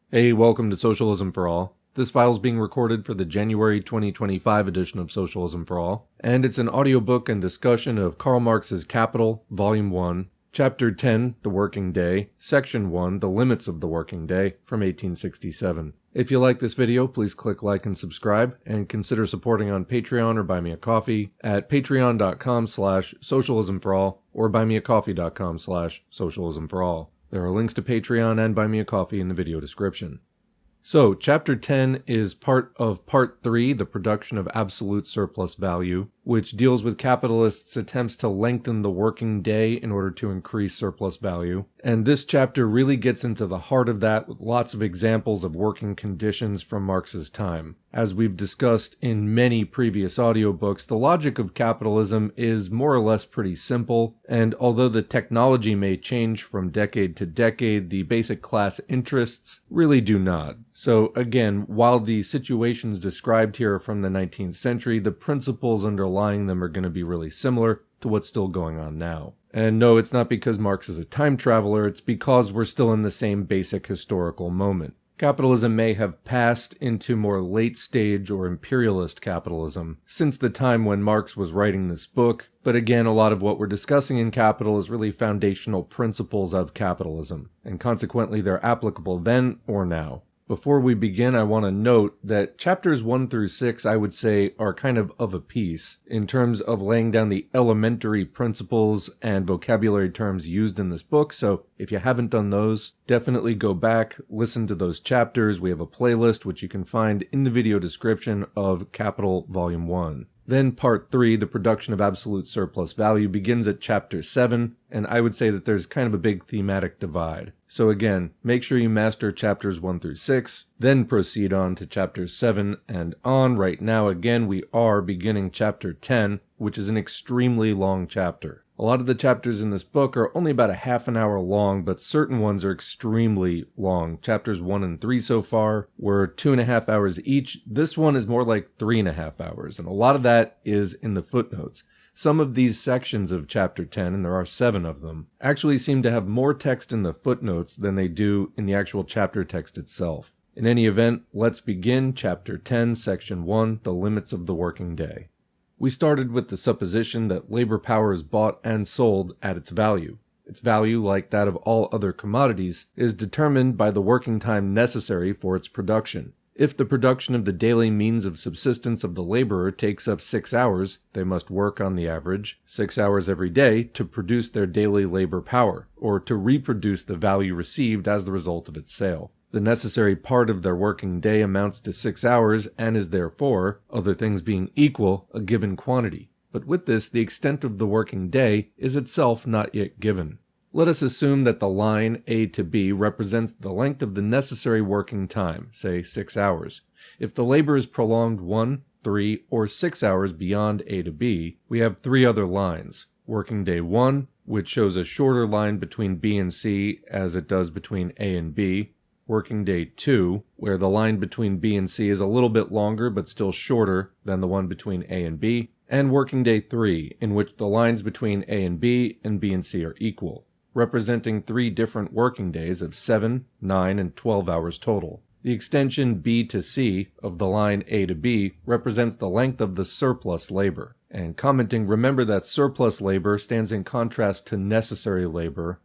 Hey, welcome to Socialism for All. This file is being recorded for the January 2025 edition of Socialism for All, and it's an audiobook and discussion of Karl Marx's Kapital, Volume 1, Chapter 10, The Working Day, Section 1, The Limits of the Working Day, from 1867. If you like this video, please click like and subscribe, and consider supporting on Patreon or Buy Me a Coffee at patreon.com/socialismforall or buymeacoffee.com/socialismforall. There are links to Patreon and Buy Me a Coffee in the video description. So, Chapter 10 is part of Part 3, the production of absolute surplus value, which deals with capitalists' attempts to lengthen the working day in order to increase surplus value. And this chapter really gets into the heart of that with lots of examples of working conditions from Marx's time. As we've discussed in many previous audiobooks, the logic of capitalism is more or less pretty simple, and although the technology may change from decade to decade, the basic class interests really do not. So again, while the situations described here are from the 19th century, the principles underlying them are going to be really similar to what's still going on now. And no, it's not because Marx is a time traveler, it's because we're still in the same basic historical moment. Capitalism may have passed into more late-stage or imperialist capitalism since the time when Marx was writing this book, but again, a lot of what we're discussing in Kapital is really foundational principles of capitalism, and consequently they're applicable then or now. Before we begin, I want to note that chapters 1 through 6, I would say, are kind of a piece in terms of laying down the elementary principles and vocabulary terms used in this book. So if you haven't done those, definitely go back, listen to those chapters. We have a playlist which you can find in the video description of Kapital Volume 1. Then Part 3, the production of absolute surplus value, begins at Chapter 7, and I would say that there's kind of a big thematic divide. So again, make sure you master Chapters 1 through 6, then proceed on to Chapters 7 and on. Right now, again, we are beginning Chapter 10, which is an extremely long chapter. A lot of the chapters in this book are only about a half an hour long, but certain ones are extremely long. Chapters 1 and 3 so far were 2.5 hours each. This one is more like 3.5 hours, and a lot of that is in the footnotes. Some of these sections of Chapter 10, and there are 7 of them, actually seem to have more text in the footnotes than they do in the actual chapter text itself. In any event, let's begin Chapter 10, Section 1, The Limits of the Working Day. We started with the supposition that labor power is bought and sold at its value. Its value, like that of all other commodities, is determined by the working time necessary for its production. If the production of the daily means of subsistence of the laborer takes up 6 hours, they must work on the average 6 hours every day to produce their daily labor power, or to reproduce the value received as the result of its sale. The necessary part of their working day amounts to 6 hours and is therefore, other things being equal, a given quantity. But with this, the extent of the working day is itself not yet given. Let us assume that the line A to B represents the length of the necessary working time, say 6 hours. If the labor is prolonged 1, 3, or 6 hours beyond A to B, we have 3 other lines. Working day 1, which shows a shorter line between B and C as it does between A and B. Working day 2, where the line between B and C is a little bit longer but still shorter than the one between A and B. And working day 3, in which the lines between A and B and C are equal, representing 3 different working days of 7, 9, and 12 hours total. The extension B to C of the line A to B represents the length of the surplus labor. And commenting, remember that surplus labor stands in contrast to necessary labor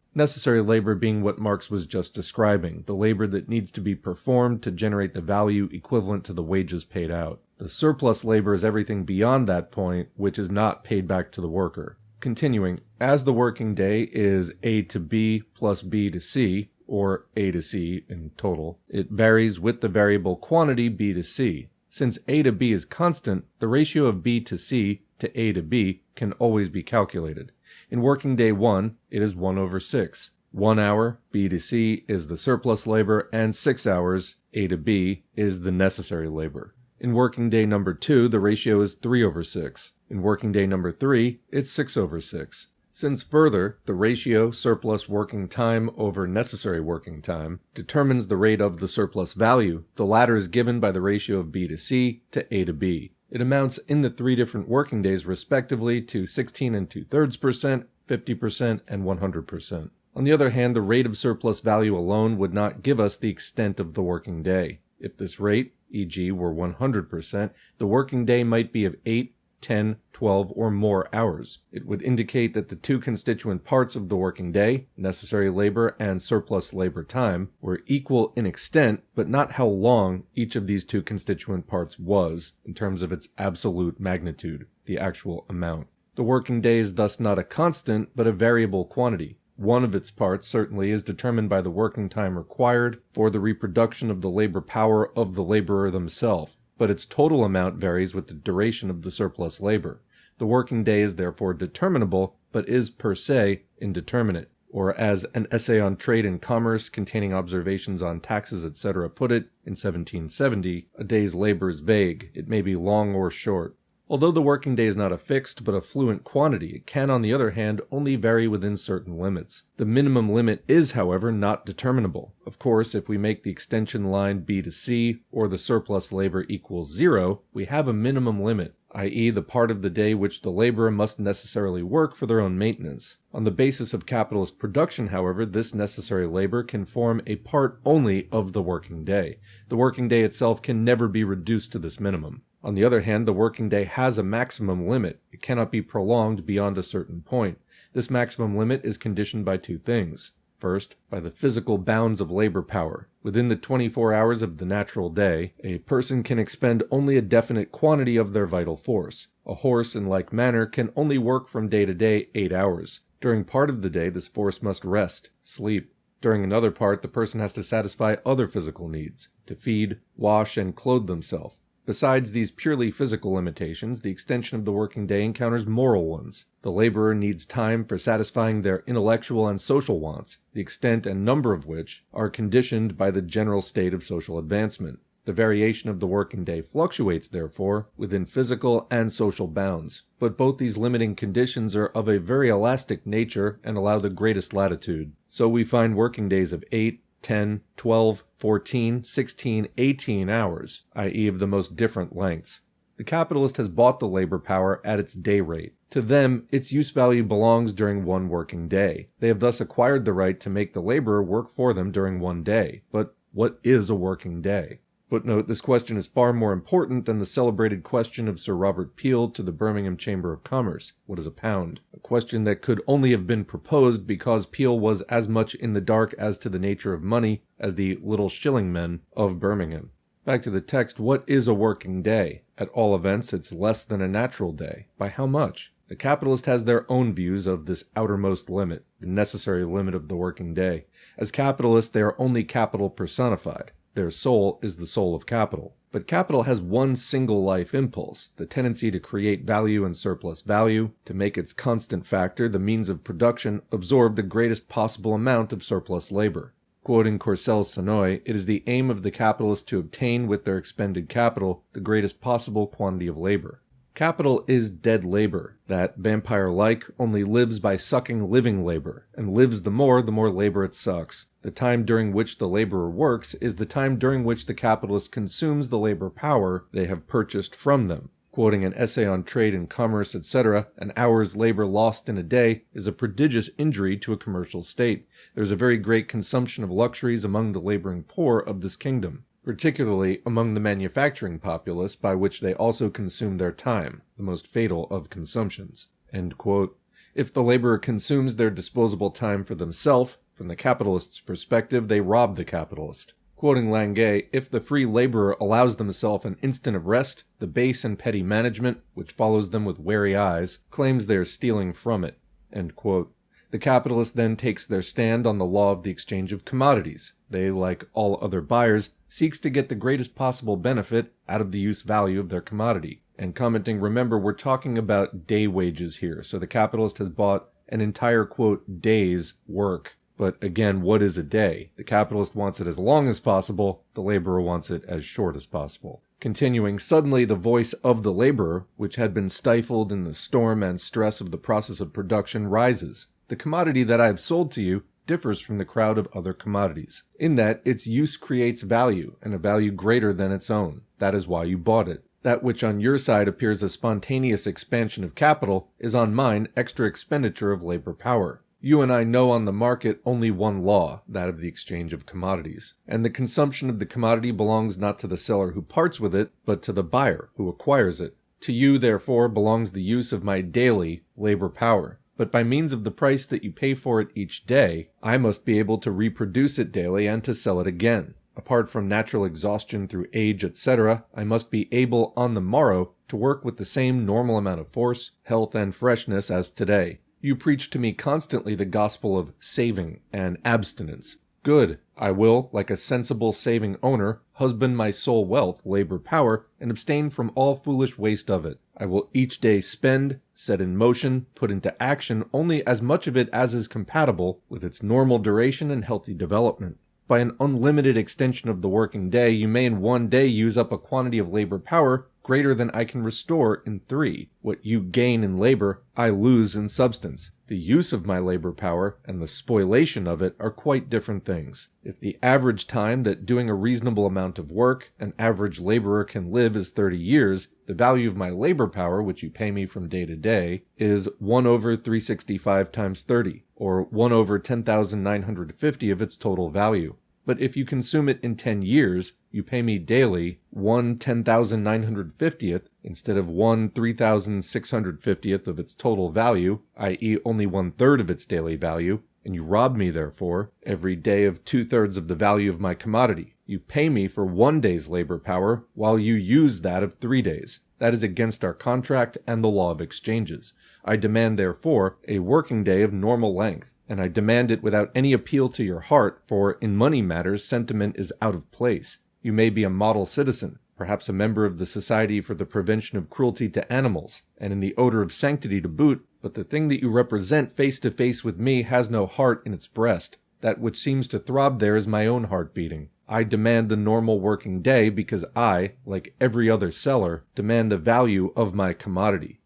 being what Marx was just describing, the labor that needs to be performed to generate the value equivalent to the wages paid out. The surplus labor is everything beyond that point, which is not paid back to the worker. Continuing, as the working day is A to B plus B to C, or A to C in total, it varies with the variable quantity B to C. Since A to B is constant, the ratio of B to C to A to B can always be calculated. In working day 1, it is 1/6. 1 hour, B to C, is the surplus labor, and 6 hours, A to B, is the necessary labor. In working day number 2, the ratio is 3/6. In working day number 3, it's 6/6. Since further, the ratio surplus working time over necessary working time determines the rate of the surplus value, the latter is given by the ratio of B to C to A to B. It amounts in the 3 different working days respectively to 16 2/3%, 50%, and 100%. On the other hand, the rate of surplus value alone would not give us the extent of the working day. If this rate, e.g., were 100%, the working day might be of 8, 10, 12, or more hours. It would indicate that the two constituent parts of the working day, necessary labor and surplus labor time, were equal in extent, but not how long each of these two constituent parts was, in terms of its absolute magnitude, the actual amount. The working day is thus not a constant, but a variable quantity. One of its parts certainly is determined by the working time required for the reproduction of the labor power of the laborer themselves, but its total amount varies with the duration of the surplus labor. The working day is therefore determinable, but is per se indeterminate. Or as an essay on trade and commerce containing observations on taxes, etc. put it in 1770, a day's labor is vague. It may be long or short. Although the working day is not a fixed but a fluent quantity, it can, on the other hand, only vary within certain limits. The minimum limit is, however, not determinable. Of course, if we make the extension line B to C, or the surplus labor equals 0, we have a minimum limit, i.e. the part of the day which the laborer must necessarily work for their own maintenance. On the basis of capitalist production, however, this necessary labor can form a part only of the working day. The working day itself can never be reduced to this minimum. On the other hand, the working day has a maximum limit. It cannot be prolonged beyond a certain point. This maximum limit is conditioned by two things. First, by the physical bounds of labor power. Within the 24 hours of the natural day, a person can expend only a definite quantity of their vital force. A horse, in like manner, can only work from day to day 8 hours. During part of the day, this force must rest, sleep. During another part, the person has to satisfy other physical needs, to feed, wash, and clothe themselves. Besides these purely physical limitations, the extension of the working day encounters moral ones. The laborer needs time for satisfying their intellectual and social wants, the extent and number of which are conditioned by the general state of social advancement. The variation of the working day fluctuates, therefore, within physical and social bounds. But both these limiting conditions are of a very elastic nature and allow the greatest latitude. So we find working days of 8, 10, 12, 14, 16, 18 hours, i.e. of the most different lengths. The capitalist has bought the labor power at its day rate. To them, its use value belongs during one working day. They have thus acquired the right to make the laborer work for them during one day. But what is a working day? Footnote, this question is far more important than the celebrated question of Sir Robert Peel to the Birmingham Chamber of Commerce, what is a pound? A question that could only have been proposed because Peel was as much in the dark as to the nature of money as the little shilling men of Birmingham. Back to the text, what is a working day? At all events, it's less than a natural day. By how much? The capitalist has their own views of this outermost limit, the necessary limit of the working day. As capitalists, they are only capital personified. Their soul is the soul of capital. But capital has one single life impulse, the tendency to create value and surplus value, to make its constant factor, the means of production, absorb the greatest possible amount of surplus labor. Quoting Courcelles-Sonoy, it is the aim of the capitalists to obtain with their expended capital the greatest possible quantity of labor. Capital is dead labor, that, vampire-like, only lives by sucking living labor, and lives the more labor it sucks. The time during which the laborer works is the time during which the capitalist consumes the labor power they have purchased from them. Quoting an essay on trade and commerce, etc., an hour's labor lost in a day is a prodigious injury to a commercial state. There is a very great consumption of luxuries among the laboring poor of this kingdom, particularly among the manufacturing populace, by which they also consume their time, the most fatal of consumptions. End quote. If the laborer consumes their disposable time for themselves, from the capitalist's perspective, they rob the capitalist. Quoting Lange, if the free laborer allows themselves an instant of rest, the base and petty management, which follows them with wary eyes, claims they are stealing from it. End quote. The capitalist then takes their stand on the law of the exchange of commodities. They, like all other buyers, seeks to get the greatest possible benefit out of the use value of their commodity. And commenting, remember, we're talking about day wages here, so the capitalist has bought an entire, quote, day's work. But again, what is a day? The capitalist wants it as long as possible, the laborer wants it as short as possible. Continuing, suddenly the voice of the laborer, which had been stifled in the storm and stress of the process of production, rises. The commodity that I have sold to you differs from the crowd of other commodities, in that its use creates value, and a value greater than its own. That is why you bought it. That which on your side appears a spontaneous expansion of capital is on mine extra expenditure of labor power. You and I know on the market only one law, that of the exchange of commodities. And the consumption of the commodity belongs not to the seller who parts with it, but to the buyer who acquires it. To you, therefore, belongs the use of my daily labor power. But by means of the price that you pay for it each day, I must be able to reproduce it daily and to sell it again. Apart from natural exhaustion through age, etc., I must be able on the morrow to work with the same normal amount of force, health, and freshness as today. You preach to me constantly the gospel of saving and abstinence. Good. I will, like a sensible saving owner, husband my sole wealth, labor power, and abstain from all foolish waste of it. I will each day spend, set in motion, put into action only as much of it as is compatible with its normal duration and healthy development. By an unlimited extension of the working day, you may in one day use up a quantity of labor power greater than I can restore in 3. What you gain in labor, I lose in substance. The use of my labor power and the spoliation of it are quite different things. If the average time that doing a reasonable amount of work an average laborer can live is 30 years, the value of my labor power, which you pay me from day to day, is 1 over 365 times 30, or 1 over 10,950 of its total value. But if you consume it in 10 years, you pay me daily 1 10,950th instead of 1 3,650th of its total value, i.e. only 1/3 of its daily value, and you rob me, therefore, every day of 2/3 of the value of my commodity. You pay me for 1 day's labor power, while you use that of 3 days. That is against our contract and the law of exchanges. I demand, therefore, a working day of normal length. And I demand it without any appeal to your heart, for in money matters sentiment is out of place. You may be a model citizen, perhaps a member of the Society for the Prevention of Cruelty to Animals, and in the odor of sanctity to boot, but the thing that you represent face to face with me has no heart in its breast. That which seems to throb there is my own heart beating. I demand the normal working day because I, like every other seller, demand the value of my commodity.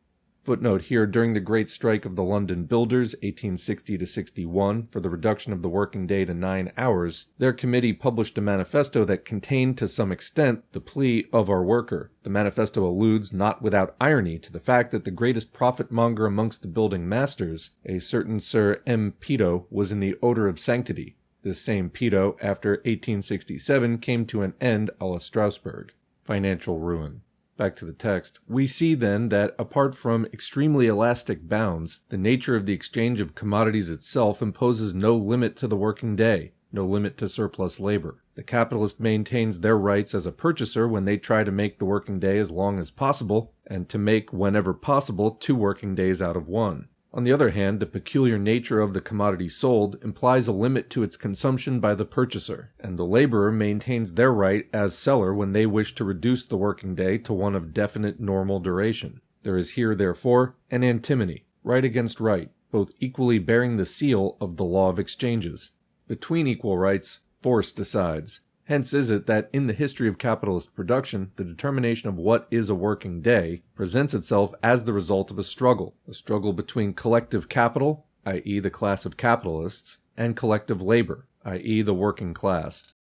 Footnote here, during the Great Strike of the London Builders, 1860-61, for the reduction of the working day to 9 hours, their committee published a manifesto that contained to some extent the plea of our worker. The manifesto alludes, not without irony, to the fact that the greatest profit-monger amongst the building masters, a certain Sir M. Peto, was in the odor of sanctity. This same Peto, after 1867, came to an end a la Strasbourg. Financial ruin. Back to the text. We see then that apart from extremely elastic bounds, the nature of the exchange of commodities itself imposes no limit to the working day, no limit to surplus labor. The capitalist maintains their rights as a purchaser when they try to make the working day as long as possible, and to make, whenever possible, 2 working days out of 1. On the other hand, the peculiar nature of the commodity sold implies a limit to its consumption by the purchaser, and the laborer maintains their right as seller when they wish to reduce the working day to one of definite normal duration. There is here, therefore, an antinomy, right against right, both equally bearing the seal of the law of exchanges. Between equal rights, force decides. Hence is it that in the history of capitalist production, the determination of what is a working day presents itself as the result of a struggle between collective capital, i.e. the class of capitalists, and collective labor, i.e. the working class.